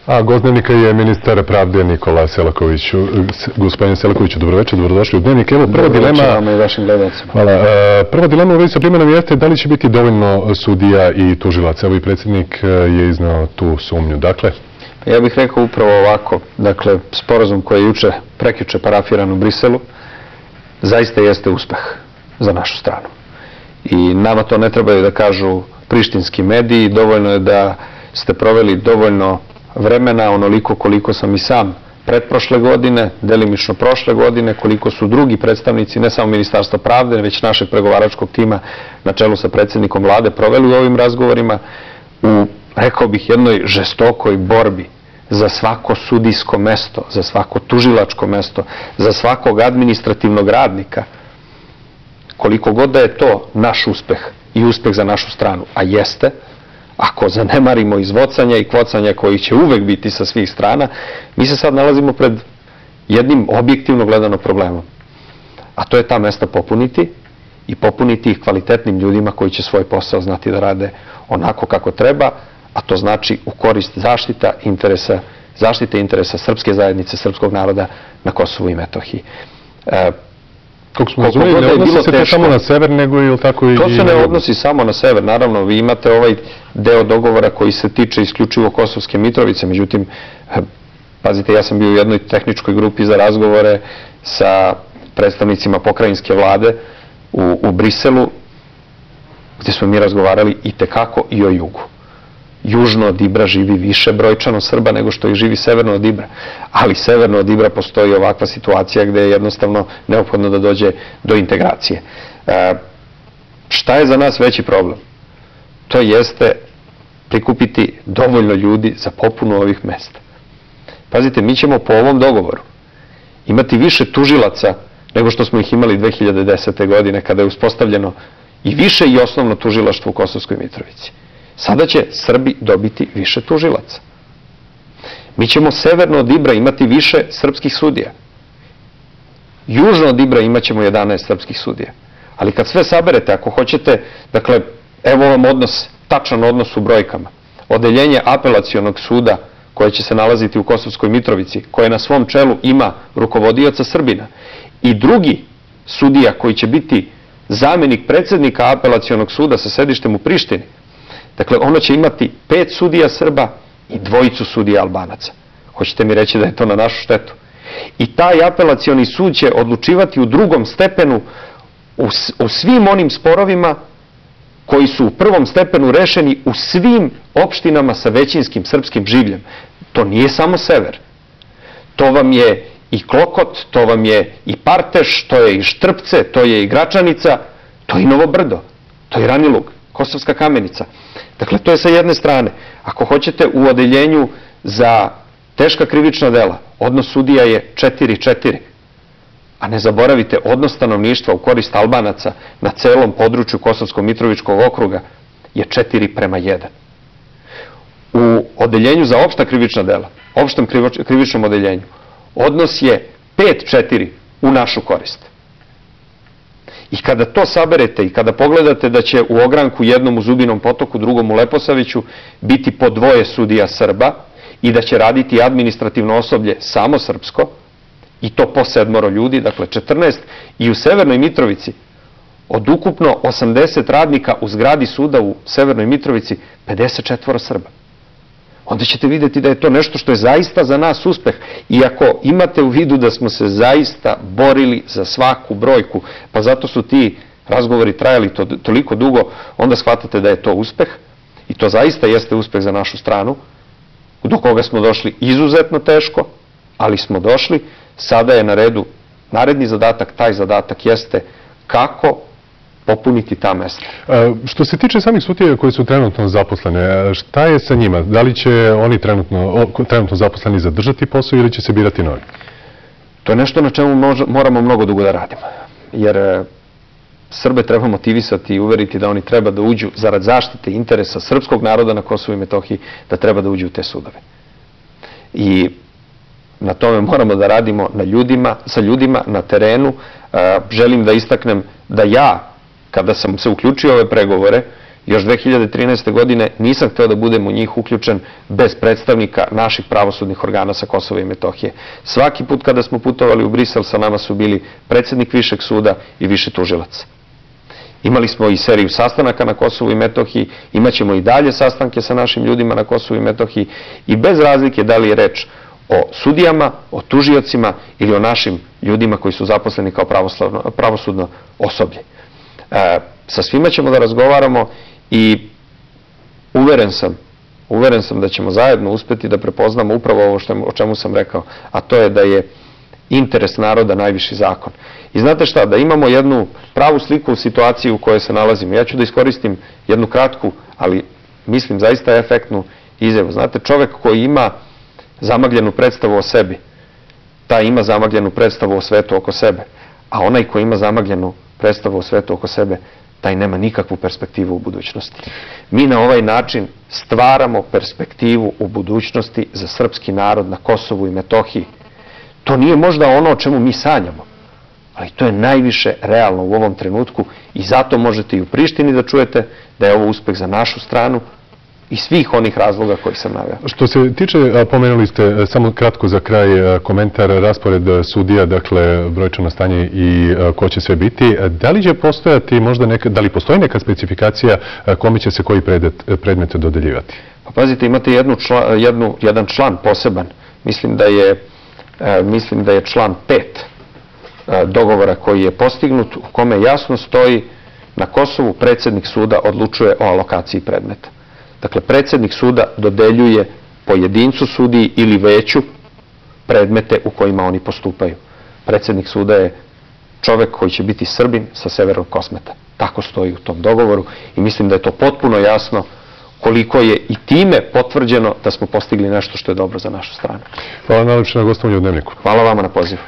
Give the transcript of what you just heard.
A gost Dnevnika je ministar pravde Nikola Selaković. Gospodine Selakoviću, dobroveče, dobrodošli u Dnevnik. Evo, prva dilema... Dobroveče vama i vašim gledalcima. Hvala. Prva dilema u vezi sa primenom jeste da li će biti dovoljno sudija i tužilaca. Evo i predsjednik je iznao tu sumnju. Dakle? Ja bih rekao upravo ovako. Dakle, sporazum koji je prekjuče parafiran u Briselu zaista jeste uspeh za našu stranu. I nama to ne trebaju da kažu prištinski mediji. Dovoljno je da ste proveli dovoljno vremena, onoliko koliko sam i sam pretprošle godine, delimično prošle godine, koliko su drugi predstavnici, ne samo Ministarstva pravde, već našeg pregovaračkog tima na čelu sa predsjednikom vlade proveli u ovim razgovorima u, rekao bih, jednoj žestokoj borbi za svako sudijsko mesto, za svako tužilačko mesto, za svakog administrativnog radnika. Koliko god da je to naš uspeh i uspeh za našu stranu, a jeste, ako zanemarimo izvocanja i kvocanja koji će uvek biti sa svih strana, mi se sad nalazimo pred jednim objektivno gledano problemom. A to je ta mesta popuniti i popuniti ih kvalitetnim ljudima koji će svoj posao znati da rade onako kako treba, a to znači u korist zaštite interesa srpske zajednice, srpskog naroda na Kosovu i Metohiji. Kako smo razumeli, ne odnosi se to samo na sever, nego i tako i... To se ne odnosi samo na sever, naravno, vi imate ovaj deo dogovora koji se tiče isključivo Kosovske Mitrovice, međutim, pazite, ja sam bio u jednoj tehničkoj grupi za razgovore sa predstavnicima pokrajinske vlade u Briselu, gdje smo mi razgovarali i tekako i o jugu. Južno od Ibra živi više brojčano Srba nego što ih živi severno od Ibra. Ali severno od Ibra postoji ovakva situacija gdje je jednostavno neophodno da dođe do integracije. Šta je za nas veći problem? To jeste prikupiti dovoljno ljudi za popunu ovih mesta. Pazite, mi ćemo po ovom dogovoru imati više tužilaca nego što smo ih imali 2010. godine kada je uspostavljeno i više i osnovno tužilaštvo u Kosovskoj Mitrovici. Sada će Srbi dobiti više tužilaca. Mi ćemo severno od Ibra imati više srpskih sudija. Južno od Ibra imat ćemo 11 srpskih sudija. Ali kad sve saberete, ako hoćete, dakle, evo vam odnos, tačan odnos u brojkama. Odeljenje apelacionog suda koje će se nalaziti u Kosovskoj Mitrovici, koje na svom čelu ima rukovodioca Srbina, i drugi sudija koji će biti zamenik predsjednika apelacionog suda sa sedištem u Prištini. Dakle, ono će imati 5 sudija Srba i 2 sudija Albanaca. Hoćete mi reći da je to na našu štetu? I taj apelacioni sud će odlučivati u drugom stepenu u svim onim sporovima koji su u prvom stepenu rešeni u svim opštinama sa većinskim srpskim življem. To nije samo sever. To vam je i Klokot, to vam je i Parteš, to je i Štrpce, to je i Gračanica, to je i Novo Brdo, to je i Ranilug, Kosovska Kamenica. Dakle, to je sa jedne strane. Ako hoćete, u odeljenju za teška krivična dela, odnos sudija je 4:4. A ne zaboravite, odnos stanovništva u korist Albanaca na celom području Kosovsko-Mitrovičkog okruga je 4:1. U odeljenju za opšta krivična dela, opštem krivičnom odeljenju, odnos je 5:4 u našu korist. I kada to saberete i kada pogledate da će u ogranku jednom u Zubinom Potoku, drugom u Leposaviću biti po 2 sudija Srba i da će raditi administrativno osoblje samo srpsko, i to po 7 ljudi, dakle 14, i u Severnoj Mitrovici od ukupno 80 radnika u zgradi suda u Severnoj Mitrovici 54 Srba. Onda ćete vidjeti da je to nešto što je zaista za nas uspeh. I ako imate u vidu da smo se zaista borili za svaku brojku, pa zato su ti razgovori trajali toliko dugo, onda shvatate da je to uspeh. I to zaista jeste uspeh za našu stranu, do koga smo došli izuzetno teško, ali smo došli. Sada je na redu naredni zadatak, taj zadatak jeste kako popuniti ta mesta. Što se tiče samih sudija koji su trenutno zaposlene, šta je sa njima? Da li će oni trenutno zaposleni zadržati posao ili će se birati novi? To je nešto na čemu moramo mnogo dugo da radimo. Jer Srbe treba motivisati i uveriti da oni treba da uđu zarad zaštite interesa srpskog naroda na Kosovu i Metohiji, da treba da uđu u te sudove. I na tome moramo da radimo sa ljudima na terenu. Želim da istaknem da ja, kada sam se uključio u ove pregovore, još 2013. godine nisam hteo da budem u njih uključen bez predstavnika naših pravosudnih organa sa Kosova i Metohije. Svaki put kada smo putovali u Brisel, sa nama su bili predsjednik Višeg suda i viši tužilac. Imali smo i seriju sastanaka na Kosovu i Metohiji, imaćemo i dalje sastanke sa našim ljudima na Kosovu i Metohiji i bez razlike da li je reč o sudijama, o tužiocima ili o našim ljudima koji su zaposleni kao pravosudno osoblje. Sa svima ćemo da razgovaramo i uveren sam da ćemo zajedno uspeti da prepoznamo upravo ovo o čemu sam rekao, a to je da je interes naroda najviši zakon. I znate šta, da imamo jednu pravu sliku u situaciji u kojoj se nalazimo. Ja ću da iskoristim jednu kratku, ali mislim zaista efektnu izjavu. Znate, čovek koji ima zamagljenu predstavu o sebi, taj ima zamagljenu predstavu o svetu oko sebe, a onaj koji ima zamagljenu predstavu o svetu oko sebe, taj nema nikakvu perspektivu u budućnosti. Mi na ovaj način stvaramo perspektivu u budućnosti za srpski narod na Kosovu i Metohiji. To nije možda ono o čemu mi sanjamo, ali to je najviše realno u ovom trenutku i zato možete i u Prištini da čujete da je ovo uspeh za našu stranu i svih onih razloga koji sam naveo. Što se tiče, pomenuli ste samo kratko za kraj komentar, raspored sudija, dakle brojčano stanje i ko će sve biti. Da li će postojati možda da li postoji neka specifikacija kome će se koji predmet dodeljivati? Pa pazite, imate jedan član poseban. Mislim da je član 5 dogovora koji je postignut, u kome jasno stoji na Kosovu predsjednik suda odlučuje o alokaciji predmeta. Dakle, predsjednik suda dodeljuje pojedincu sudiji ili veću predmete u kojima oni postupaju. Predsjednik suda je čovek koji će biti Srbin sa Severnog Kosmeta. Tako stoji u tom dogovoru i mislim da je to potpuno jasno koliko je i time potvrđeno da smo postigli nešto što je dobro za našu stranu. Hvala najlepše na gostovanju u Dnevniku. Hvala vama na pozivu.